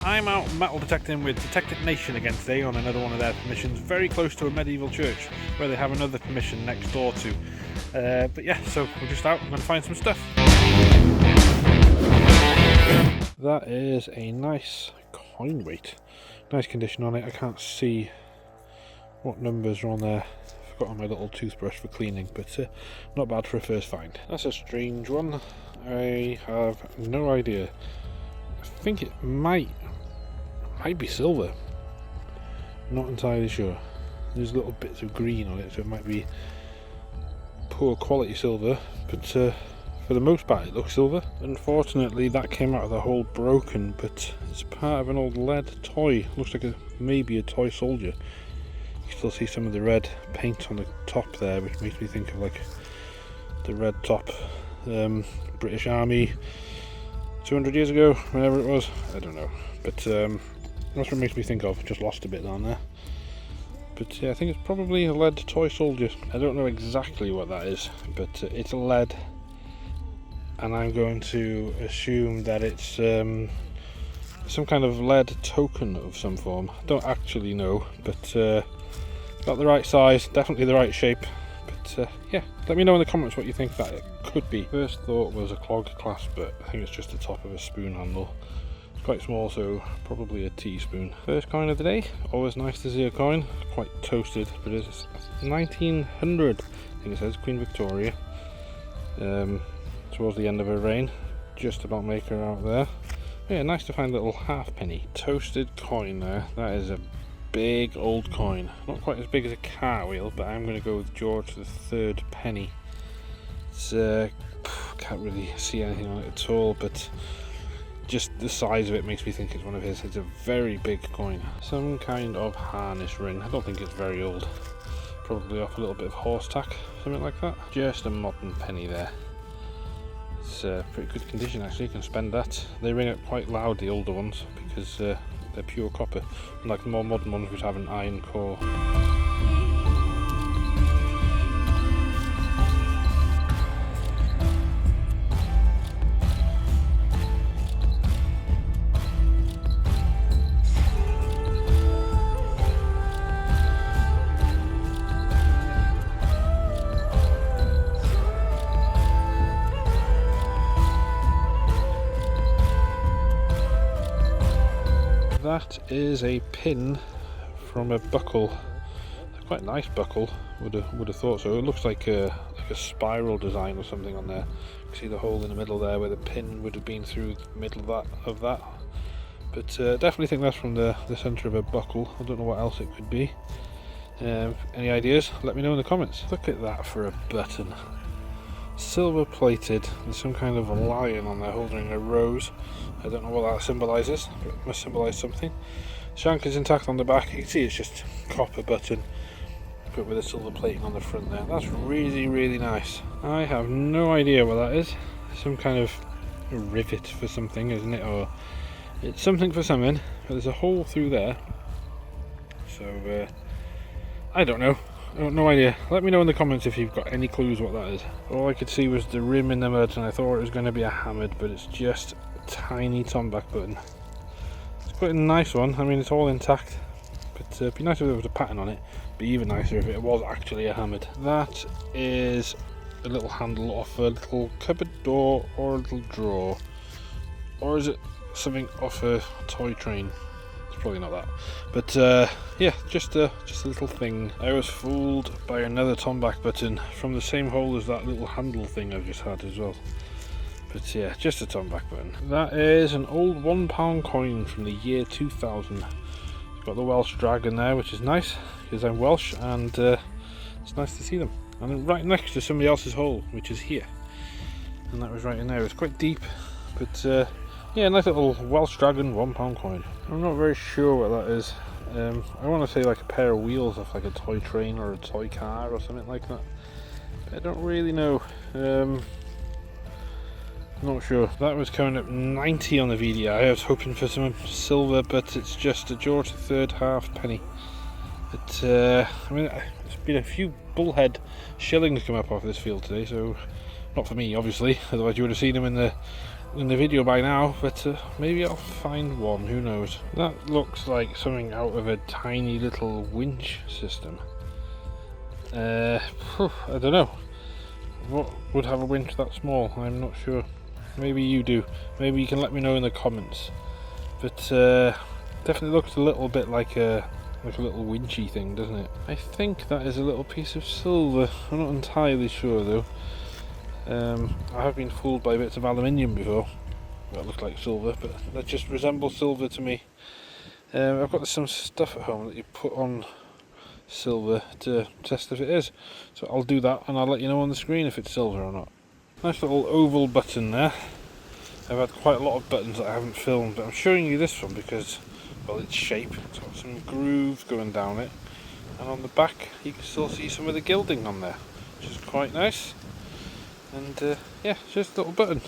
I'm out metal detecting with Detective Nation again today on another one of their permissions, very close to a medieval church where they have another permission next door to. But yeah, so we're just out, we're going to find some stuff. That is a nice coin weight. Nice condition on it. I can't see what numbers are on there. I've got on my little toothbrush for cleaning, but not bad for a first find. That's a strange one. I have no idea. I think it might be silver. Not entirely sure. There's little bits of green on it, so it might be poor quality silver, but for the most part it looks silver. Unfortunately that came out of the hole broken, but it's part of an old lead toy. Looks like maybe a toy soldier. You can still see some of the red paint on the top there, which makes me think of like the red top British Army 200 years ago, whenever it was. I don't know, but that's what it makes me think of. Just lost a bit down there. But yeah, I think it's probably a lead toy soldier. I don't know exactly what that is, but it's a lead, and I'm going to assume that it's some kind of lead token of some form. I don't actually know, but got the right size, definitely the right shape. But yeah, let me know in the comments what you think that it could be. First thought was a clog clasp, but I think it's just the top of a spoon handle. It's quite small, so probably a teaspoon. First coin of the day. Always nice to see a coin. Quite toasted, but it's 1900. I think it says Queen Victoria. Towards the end of her reign. Just about make her out there. Yeah, nice to find a little halfpenny. Toasted coin there. That is a big old coin. Not quite as big as a car wheel, but I'm going to go with George III penny. It's can't really see anything on it at all, but just the size of it makes me think it's one of his. It's a very big coin. Some kind of harness ring. I don't think it's very old. Probably off a little bit of horse tack, something like that. Just a modern penny there. It's pretty good condition actually, you can spend that. They ring up quite loud, the older ones, because they're pure copper, unlike the more modern ones which have an iron core. That is a pin from a buckle. A quite nice buckle. Would have thought so. It looks like a spiral design or something on there. You can see the hole in the middle there where the pin would have been through the middle of that. But definitely think that's from the centre of a buckle. I don't know what else it could be. Any ideas? Let me know in the comments. Look at that for a button. Silver plated. There's some kind of a lion on there holding a rose. I don't know what that symbolises, but it must symbolise something. Shank is intact on the back. You can see it's just copper button, but with a silver plating on the front there. That's really, really nice. I have no idea what that is. Some kind of rivet for something, isn't it? Or it's something for something. But there's a hole through there. So I don't know. I have no idea. Let me know in the comments if you've got any clues what that is. All I could see was the rim in the mud, and I thought it was going to be a hammered, but it's just a tiny tomback button. It's quite a nice one. I mean, it's all intact, but it'd be nice if there was a pattern on it. It'd be even nicer if it was actually a hammered. That is a little handle off a little cupboard door or a little drawer, or is it something off a toy train? Probably not that, but yeah, just a little thing. I was fooled by another tomback button from the same hole as that little handle thing I've just had as well. But yeah, just a tomback button. That is an old £1 coin from the year 2000. It's got the Welsh dragon there, which is nice because I'm Welsh, and it's nice to see them. And right next to somebody else's hole, which is here, and that was right in there. It's quite deep, but yeah, nice little Welsh dragon £1 coin. I'm not very sure what that is. I want to say like a pair of wheels off like a toy train or a toy car or something like that. But I don't really know. Not sure. That was coming up 90 on the VDI. I was hoping for some silver, but it's just a George III halfpenny. But I mean, there's been a few bullhead shillings come up off this field today, so not for me obviously, otherwise you would have seen them in the in the video by now, but maybe I'll find one, who knows. That looks like something out of a tiny little winch system. I don't know. What would have a winch that small? I'm not sure. Maybe you do. Maybe you can let me know in the comments. But definitely looks a little bit like a little winchy thing, doesn't it? I think that is a little piece of silver. I'm not entirely sure though. I have been fooled by bits of aluminium before that look like silver, but that just resembles silver to me. I've got some stuff at home that you put on silver to test if it is, so I'll do that and I'll let you know on the screen if it's silver or not. Nice little oval button there. I've had quite a lot of buttons that I haven't filmed, but I'm showing you this one because, well, its shape. It's got some grooves going down it, and on the back you can still see some of the gilding on there, which is quite nice. And yeah, just a little button.